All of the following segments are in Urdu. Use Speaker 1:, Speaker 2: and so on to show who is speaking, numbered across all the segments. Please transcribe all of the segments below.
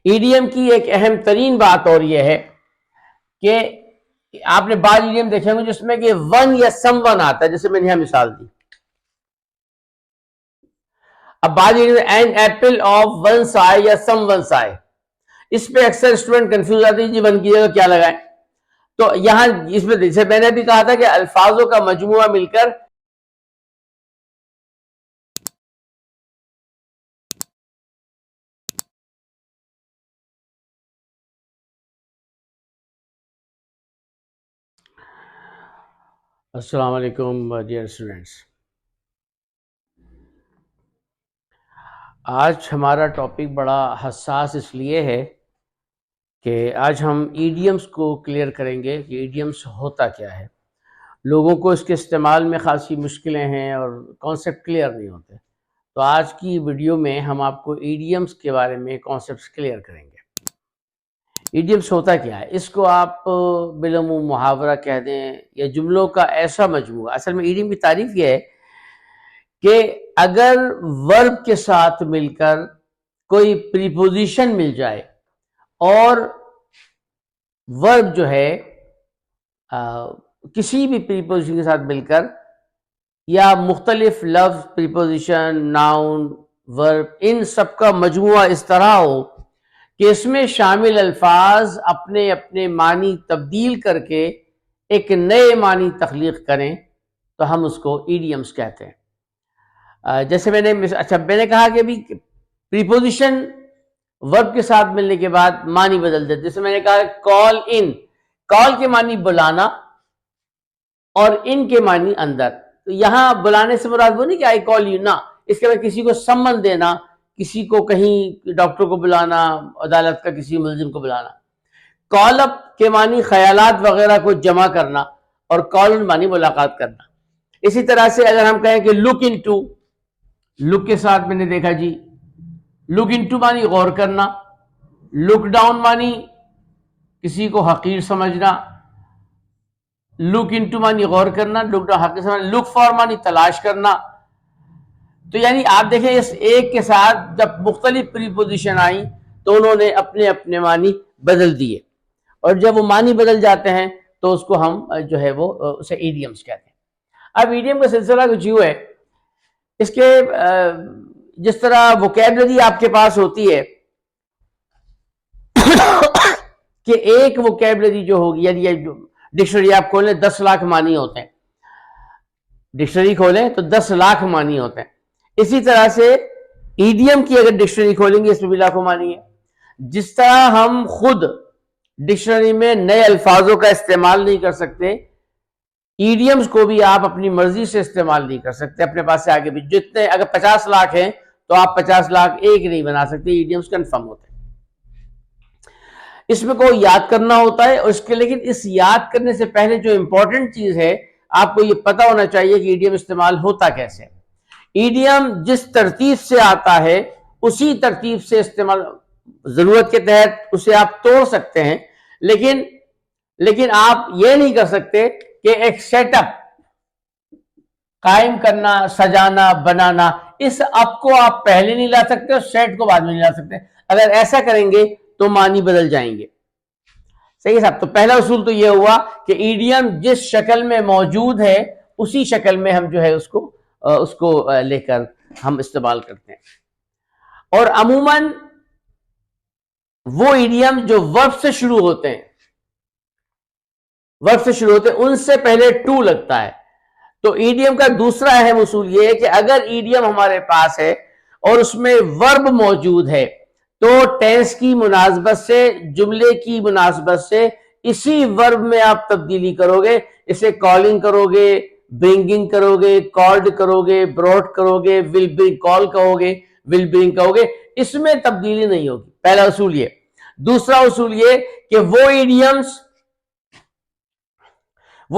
Speaker 1: ایڈیم کی ایک اہم ترین بات اور یہ ہے کہ آپ نے بعض ایڈیم دیکھے ہوں گے جس میں کہ ون یا سم ون آتا ہے، جیسے میں نے یہاں مثال دی. اب بعض idiom an apple of one سائے یا سم ون سائے، اس پہ اکثر اسٹوڈنٹ کنفیوز آتے ہیں جی ون کی جگہ کیا لگائیں. تو یہاں اس میں جیسے میں نے بھی کہا تھا کہ الفاظوں کا مجموعہ مل کر السلام علیکم ڈیئر اسٹوڈینٹس. آج ہمارا ٹاپک بڑا حساس اس لیے ہے کہ آج ہم ایڈیمز کو کلیئر کریں گے کہ ایڈیمز ہوتا کیا ہے. لوگوں کو اس کے استعمال میں خاصی مشکلیں ہیں اور کانسیپٹ کلیئر نہیں ہوتے. تو آج کی ویڈیو میں ہم آپ کو ایڈیمز کے بارے میں کانسیپٹس کلیئر کریں گے. ایڈیمز ہوتا کیا ہے؟ اس کو آپ بالعموم محاورہ کہہ دیں یا جملوں کا ایسا مجموعہ. اصل میں ایڈیم کی تعریف یہ ہے کہ اگر ورب کے ساتھ مل کر کوئی پریپوزیشن مل جائے اور ورب جو ہے کسی بھی پریپوزیشن کے ساتھ مل کر یا مختلف لفظ، پریپوزیشن، ناؤن، ورب، ان سب کا مجموعہ اس طرح ہو کہ اس میں شامل الفاظ اپنے اپنے معنی تبدیل کر کے ایک نئے معنی تخلیق کریں تو ہم اس کو ایڈیمز کہتے ہیں. جیسے میں نے کہا کہ بھی پریپوزیشن ورب کے ساتھ ملنے کے بعد معنی بدل دیتے. جیسے میں نے کہا کال ان، کال کے معنی بلانا اور ان کے معنی اندر. تو یہاں بلانے سے مراد وہ نہیں کہ آئی کال یو، نہ، اس کے بعد کسی کو سمن دینا، کسی کو کہیں ڈاکٹر کو بلانا، عدالت کا کسی ملزم کو بلانا. کال اپ کے معنی خیالات وغیرہ کو جمع کرنا اور کال معنی ملاقات کرنا. اسی طرح سے اگر ہم کہیں کہ لک انٹو، لک کے ساتھ میں نے دیکھا جی لک انٹو معنی غور کرنا، لک ڈاؤن معنی کسی کو حقیر سمجھنا، لک انٹو معنی غور کرنا، لک ڈاؤن حقیر سمجھنا، لک فار معنی تلاش کرنا. تو یعنی آپ دیکھیں اس ایک کے ساتھ جب مختلف پریپوزیشن آئیں تو انہوں نے اپنے اپنے معنی بدل دیے، اور جب وہ معنی بدل جاتے ہیں تو اس کو ہم جو ہے وہ اسے ایڈیمز کہتے ہیں. اب ایڈیم کا سلسلہ کچھ یوں ہے، اس کے جس طرح ووکیبلری آپ کے پاس ہوتی ہے کہ ایک ووکیبلری جو ہوگی، یعنی ڈکشنری آپ کھولیں 10 لاکھ معنی ہوتے ہیں، ڈکشنری کھولیں تو 10 لاکھ معنی ہوتے ہیں. اسی طرح سے ایڈیم کی اگر ڈکشنری کھولیں گے اس میں بھی لاکھوں معنی ہے. جس طرح ہم خود ڈکشنری میں نئے الفاظوں کا استعمال نہیں کر سکتے، ایڈیمز کو بھی آپ اپنی مرضی سے استعمال نہیں کر سکتے اپنے پاس سے آگے بھی. جتنے اگر 50 لاکھ ہیں تو آپ 50 لاکھ ایک نہیں بنا سکتے، ایڈیمز کنفرم ہوتے ہیں. اس میں کوئی یاد کرنا ہوتا ہے، اور اس کے لیکن اس یاد کرنے سے پہلے جو امپورٹنٹ چیز ہے آپ کو یہ پتا ہونا چاہیے کہ ایڈیم استعمال ہوتا کیسے. ایڈیم جس ترتیب سے آتا ہے اسی ترتیب سے استعمال، ضرورت کے تحت اسے آپ توڑ سکتے ہیں، لیکن آپ یہ نہیں کر سکتے کہ ایک سیٹ اپ قائم کرنا، سجانا، بنانا، اس اپ کو آپ پہلے نہیں لا سکتے اور سیٹ کو بعد میں نہیں لا سکتے. اگر ایسا کریں گے تو معنی بدل جائیں گے. صحیح ہے صاحب؟ تو پہلا اصول تو یہ ہوا کہ ایڈیم جس شکل میں موجود ہے اسی شکل میں ہم جو ہے اس کو لے کر ہم استعمال کرتے ہیں. اور عموماً وہ ایڈیم جو ورب سے شروع ہوتے ہیں، ان سے پہلے ٹو لگتا ہے. تو ایڈیم کا دوسرا اہم اصول یہ ہے کہ اگر ایڈیم ہمارے پاس ہے اور اس میں ورب موجود ہے تو ٹینس کی مناسبت سے، جملے کی مناسبت سے اسی ورب میں آپ تبدیلی کرو گے. اسے کالنگ کرو گے، برنگنگ کرو گے، کالڈ کرو گے، بروٹ کرو گے، ول برنگ کال کہو گے، ول برنگ کہو گے، اس میں تبدیلی نہیں ہوگی. پہلا اصول یہ. دوسرا اصول یہ کہ وہ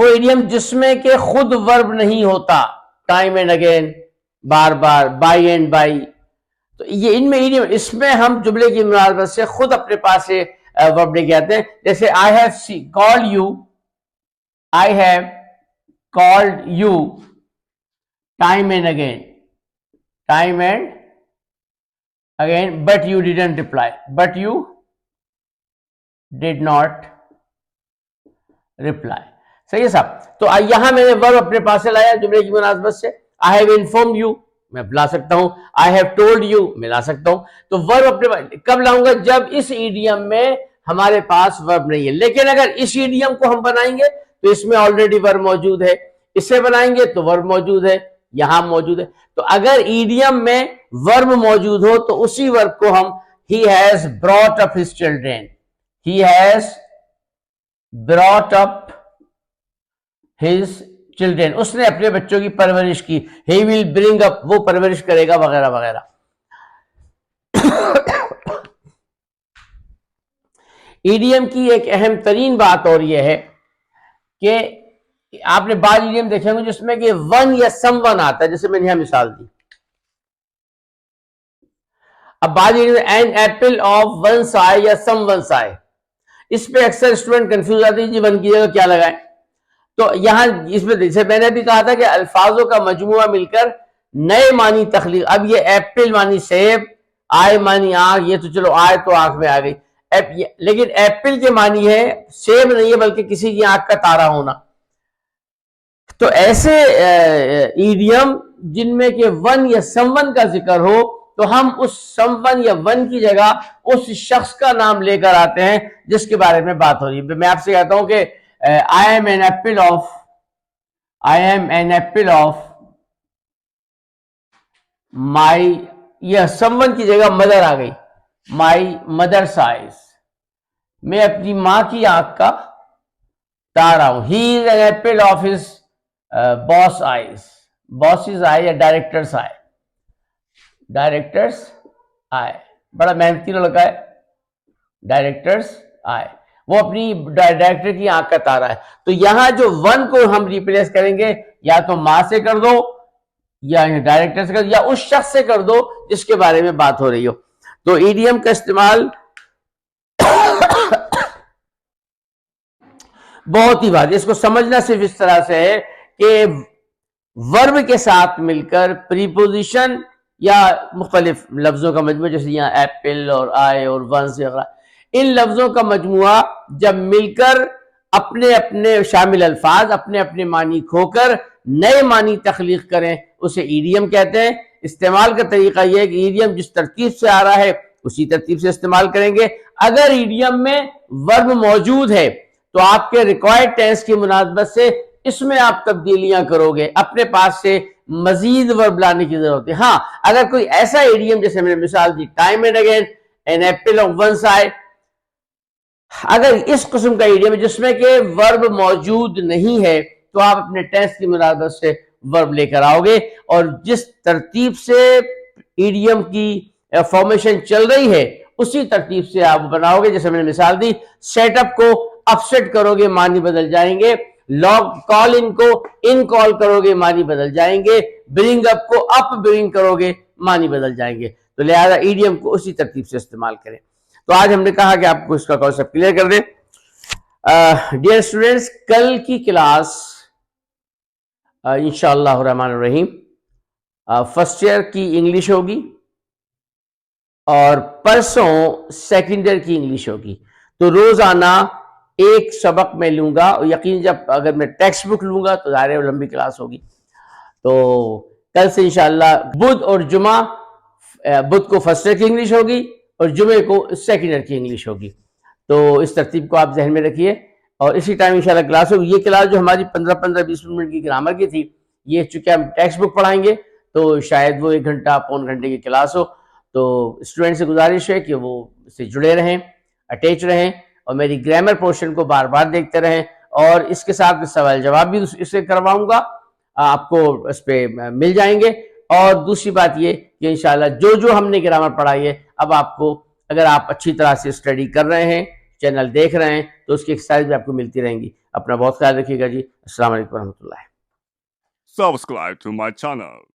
Speaker 1: ایڈیم جس میں کہ خود ورب نہیں ہوتا، time and again, bar bar, by and by, تو یہ ان میں ایڈیم، اس میں ہم جملے کی مناسبت سے خود اپنے پاس سے ورب لے کے آتے ہیں. جیسے I have called you، I have called you time and again، but you didn't reply، but you did not reply. صحیح ہے صاحب. تو یہاں میں نے ورب اپنے پاس سے لایا جملے کی مناسبت سے. I have informed you میں لا سکتا ہوں, I have told you میں لا سکتا ہوں. تو ورب اپنے کب لاؤں گا؟ جب اس ایڈیم میں ہمارے پاس ورب نہیں ہے. لیکن اگر اس ایڈیم کو ہم بنائیں گے تو اس میں آلریڈی ورب موجود ہے, اسے بنائیں گے تو ورب موجود ہے, یہاں موجود ہے. تو اگر ایڈیم میں ورب موجود ہو تو اسی ورب کو ہم he has brought up his children, he has brought up his children, اس نے اپنے بچوں کی پرورش کی. he will bring up وہ پرورش کرے گا وغیرہ وغیرہ. ایڈیم کی ایک اہم ترین بات اور یہ ہے کہ آپ نے بعض ایڈیم دیکھے ہوں جس میں کہ ون یا سم ون آتا ہے, جیسے میں نے یہاں مثال دی. اب بعض این ایپل آف ون سائے یا سم ون سائے, اس پہ اکثر اسٹوڈنٹ کنفیوز آتے ہیں جی ون کی جگہ کیا لگائیں. تو یہاں اس میں جیسے میں نے بھی کہا تھا کہ الفاظوں کا مجموعہ مل کر نئے معنی تخلیق. اب یہ ایپل معنی سیب, آئے معنی آنکھ, یہ تو چلو آئے تو آنکھ میں آ گئی, لیکن ایپل کے معنی ہے سیب نہیں ہے بلکہ کسی کی آنکھ کا تارا ہونا. تو ایسے ایڈیم جن میں کہ ون یا سم ون کا ذکر ہو تو ہم اس سم ون یا ون کی جگہ اس شخص کا نام لے کر آتے ہیں جس کے بارے میں بات ہو رہی ہے. میں آپ سے کہتا ہوں کہ I am an apple of my, یہ سم ون کی جگہ مدر آ گئی, my mother's eyes, میں اپنی ماں کی آنکھ کا تارا ہوں. He is an apple of his boss eyes, boss's eye یا ڈائریکٹر's eye, ڈائریکٹر's eye, بڑا محنتی لڑکا ہے, ڈائریکٹر's eye, وہ اپنی ڈائریکٹر کی آنکھ کا تارا ہے. تو یہاں جو ون کو ہم ریپلیس کریں گے یا تو ماں سے کر دو یا ڈائریکٹر سے کر دو یا اس شخص سے کر دو جس کے بارے میں بات ہو رہی ہو. تو ایڈیم کا استعمال بہت ہی بات, اس کو سمجھنا صرف اس طرح سے ہے کہ ورب کے ساتھ مل کر پریپوزیشن یا مختلف لفظوں کا مجموعہ, جیسے یہاں ایپل اور آئے اور ون سے وغیرہ, ان لفظوں کا مجموعہ جب مل کر اپنے اپنے شامل الفاظ اپنے اپنے معنی کھو کر نئے معنی تخلیق کریں اسے ایڈیم کہتے ہیں. استعمال کا طریقہ یہ ہے کہ ایڈیم جس ترتیب سے آ رہا ہے اسی ترتیب سے استعمال کریں گے. اگر ایڈیم میں ورب موجود ہے تو آپ کے ریکوائرڈ ٹینس کی مناسبت سے اس میں آپ تبدیلیاں کرو گے, اپنے پاس سے مزید ورب لانے کی ضرورت ہے. ہاں اگر کوئی ایسا ایڈیم جیسے میں نے مثال the time and again, an apple of one سائے, اگر اس قسم کا ایڈیم ہے جس میں کہ ورب موجود نہیں ہے تو آپ اپنے ٹینس کی مناسبت سے ورب لے کر آؤ گے, اور جس ترتیب سے ایڈیم کی فارمیشن چل رہی ہے اسی ترتیب سے آپ بناؤ گے. جیسے میں نے مثال دی, سیٹ اپ کو اپ سیٹ کرو گے معنی بدل جائیں گے, لاگ کال ان کو ان کال کرو گے معنی بدل جائیں گے, برنگ اپ کو اپ برنگ کرو گے معنی بدل جائیں گے. تو لہذا ایڈیم کو اسی ترتیب سے استعمال کریں. تو آج ہم نے کہا کہ آپ کو اس کا کانسیپٹ کلیئر کر دیں. ڈیئر اسٹوڈینٹس, کل کی کلاس انشاءاللہ الرحمن الرحیم فرسٹ ایئر کی انگلش ہوگی اور پرسوں سیکنڈ ایئر کی انگلش ہوگی. تو روزانہ ایک سبق میں لوں گا, اور یقین جب اگر میں ٹیکسٹ بک لوں گا تو ظاہر لمبی کلاس ہوگی. تو کل سے انشاءاللہ بدھ اور جمعہ, بدھ کو فرسٹ ایئر کی انگلش ہوگی اور جمعے کو سیکنڈ ایئر کی انگلش ہوگی. تو اس ترتیب کو آپ ذہن میں رکھیے, اور اسی ٹائم انشاءاللہ کلاس ہوگی. یہ کلاس جو ہماری 15-20 منٹ کی گرامر کی تھی, یہ چونکہ ہم ٹیکسٹ بک پڑھائیں گے تو شاید وہ 1 گھنٹہ پون گھنٹے کی کلاس ہو. تو اسٹوڈنٹ سے گزارش ہے کہ وہ اس سے جڑے رہیں, اٹیچ رہیں, اور میری گرامر پورشن کو بار بار دیکھتے رہیں, اور اس کے ساتھ سوال جواب بھی اس سے کرواؤں گا, آپ کو اس پہ مل جائیں گے. اور دوسری بات یہ کہ انشاءاللہ جو ہم نے گرامر پڑھائی ہے, اب آپ کو اگر آپ اچھی طرح سے اسٹڈی کر رہے ہیں, چینل دیکھ رہے ہیں, تو اس کی ایکسرسائز بھی آپ کو ملتی رہیں گی. اپنا بہت خیال رکھیے گا جی. السلام علیکم ورحمۃ اللہ.
Speaker 2: Subscribe to my channel.